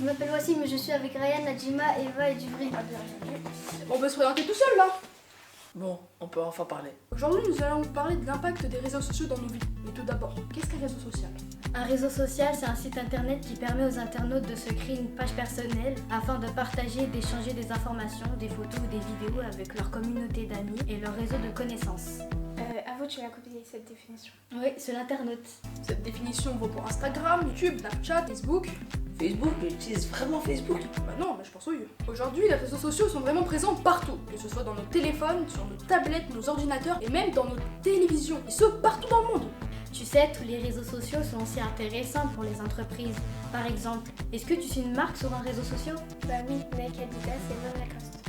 Je m'appelle Wassim, mais je suis avec Ryan, Najima, Eva et Djibril. On peut se présenter tout seul là. Bon, on peut enfin parler. Aujourd'hui, nous allons vous parler de l'impact des réseaux sociaux dans nos vies. Mais tout d'abord, qu'est-ce qu'un réseau social? Un réseau social, c'est un site internet qui permet aux internautes de se créer une page personnelle afin de partager et d'échanger des informations, des photos ou des vidéos avec leur communauté d'amis et leur réseau de connaissances. Avoue, tu m'as copié cette définition. Oui, c'est l'internaute. Cette définition vaut pour Instagram, YouTube, Snapchat, Facebook. Facebook, j'utilise vraiment Facebook. Bah non, mais je pense au you. Aujourd'hui, les réseaux sociaux sont vraiment présents partout, que ce soit dans nos téléphones, sur nos tablettes, nos ordinateurs et même dans nos télévisions, et ce partout dans le monde. Tu sais, tous les réseaux sociaux sont aussi intéressants pour les entreprises. Par exemple, est-ce que tu suis une marque sur un réseau social? Bah oui, Nike, Adidas et même Lacoste.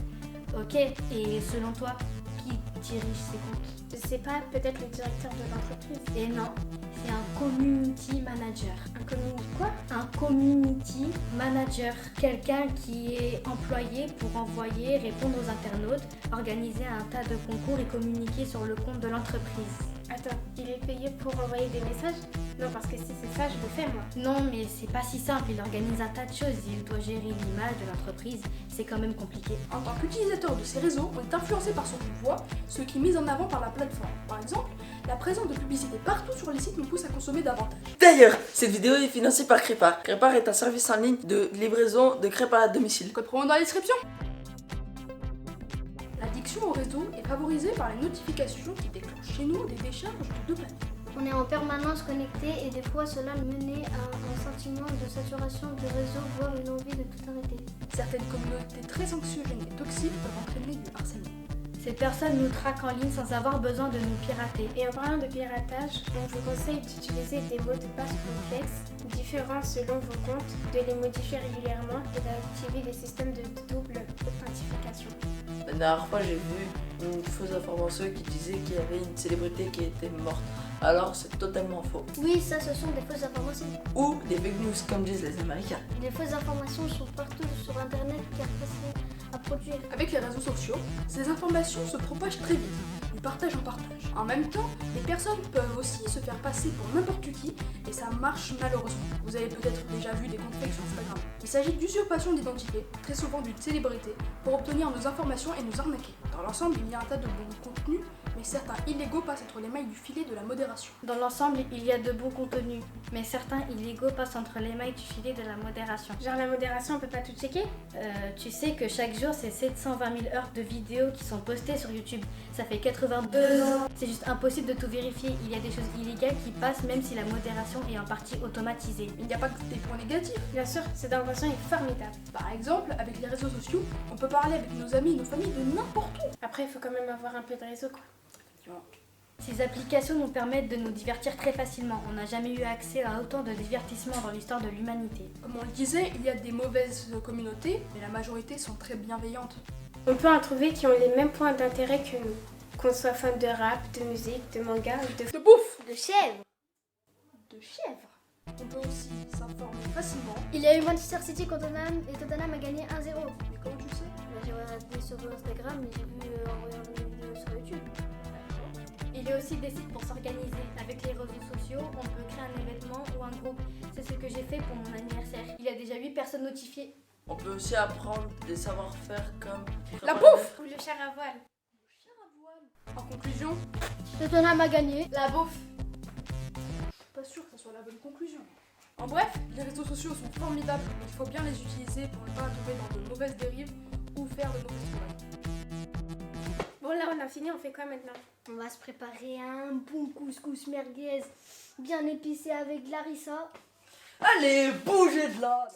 Ok, et selon toi, qui dirige ces comptes? Je sais pas, peut-être le directeur de l'entreprise. Et non, c'est un community manager. Un community quoi? Un community manager, quelqu'un qui est employé pour envoyer, répondre aux internautes, organiser un tas de concours et communiquer sur le compte de l'entreprise. Attends, il est payé pour envoyer des messages? Non, parce que si c'est ça, je le fais moi. Non, mais c'est pas si simple, il organise un tas de choses, il doit gérer l'image de l'entreprise, c'est quand même compliqué. En tant qu'utilisateur de ces réseaux, on est influencé par ce qu'on voit, ce qui est mis en avant par la plateforme. Par exemple, la présence de publicité partout sur les sites nous pousse à consommer davantage. D'ailleurs, cette vidéo est financée par Crépar. Crépar est un service en ligne de livraison de crêpes à domicile. Code promo dans la description. L'addiction au réseau est favorisée par les notifications qui déclenchent chez nous des décharges de dopamine. On est en permanence connecté et des fois cela menait à un sentiment de saturation du réseau, voire une envie de tout arrêter. Certaines communautés très anxiogènes et toxiques peuvent entraîner du harcèlement. Ces personnes nous traquent en ligne sans avoir besoin de nous pirater. Et en parlant de piratage, on vous conseille d'utiliser des mots de passe complexes, différents selon vos comptes, de les modifier régulièrement et d'activer les systèmes de double authentification. La dernière fois, j'ai vu une fausse information qui disait qu'il y avait une célébrité qui était morte. Alors, c'est totalement faux. Oui, ça ce sont des fausses informations. Ou des fake news, comme disent les Américains. Les fausses informations sont partout sur internet car facile à produire. Avec les réseaux sociaux, ces informations se propagent très vite, du partage en partage. En même temps, les personnes peuvent aussi se faire passer pour n'importe qui et ça marche malheureusement. Vous avez peut-être déjà vu des comptes fake sur Instagram. Il s'agit d'usurpation d'identité, très souvent d'une célébrité, pour obtenir nos informations et nous arnaquer. Dans l'ensemble, il y a un tas de bons contenus, mais certains illégaux passent entre les mailles du filet de la modération. Dans l'ensemble, il y a de bons contenus, mais certains illégaux passent entre les mailles du filet de la modération. Genre la modération, on peut pas tout checker? Tu sais que chaque jour, c'est 720 000 heures de vidéos qui sont postées sur YouTube. Ça fait 82 ans. C'est juste impossible de tout vérifier. Il y a des choses illégales qui passent même si la modération est en partie automatisée. Il n'y a pas que des points négatifs. Bien sûr, cette invention est formidable. Par exemple, avec les réseaux sociaux, on peut parler avec nos amis et nos familles de n'importe où. Après, il faut quand même avoir un peu de réseau quoi. Ces applications nous permettent de nous divertir très facilement. On n'a jamais eu accès à autant de divertissement dans l'histoire de l'humanité. Comme on le disait, il y a des mauvaises communautés, mais la majorité sont très bienveillantes. On peut en trouver qui ont les mêmes points d'intérêt que nous. Qu'on soit fan de rap, de musique, de manga ou de... De bouffe! De chèvre. De chèvre! On peut aussi s'informer facilement. Il y a eu Manchester City contre Tottenham et Tottenham a gagné 1-0. Mais comment tu le sais? J'ai regardé sur Instagram et j'ai vu en regardant des vidéos sur YouTube. Il y a aussi des sites pour s'organiser. Avec les réseaux sociaux, on peut créer un événement ou un groupe. C'est ce que j'ai fait pour mon anniversaire. Il y a déjà 8 personnes notifiées. On peut aussi apprendre des savoir-faire comme... La bouffe! Ou le char à voile. En conclusion, Tottenham a gagné. la bouffe! Je suis pas sûre que ce soit la bonne conclusion. En bref, les réseaux sociaux sont formidables, mais il faut bien les utiliser pour ne pas tomber dans de mauvaises dérives ou faire de mauvaises trouvailles. Bon là, on a fini, on fait quoi maintenant? On va se préparer un bon couscous merguez bien épicé avec de la harissa. Allez, bougez de là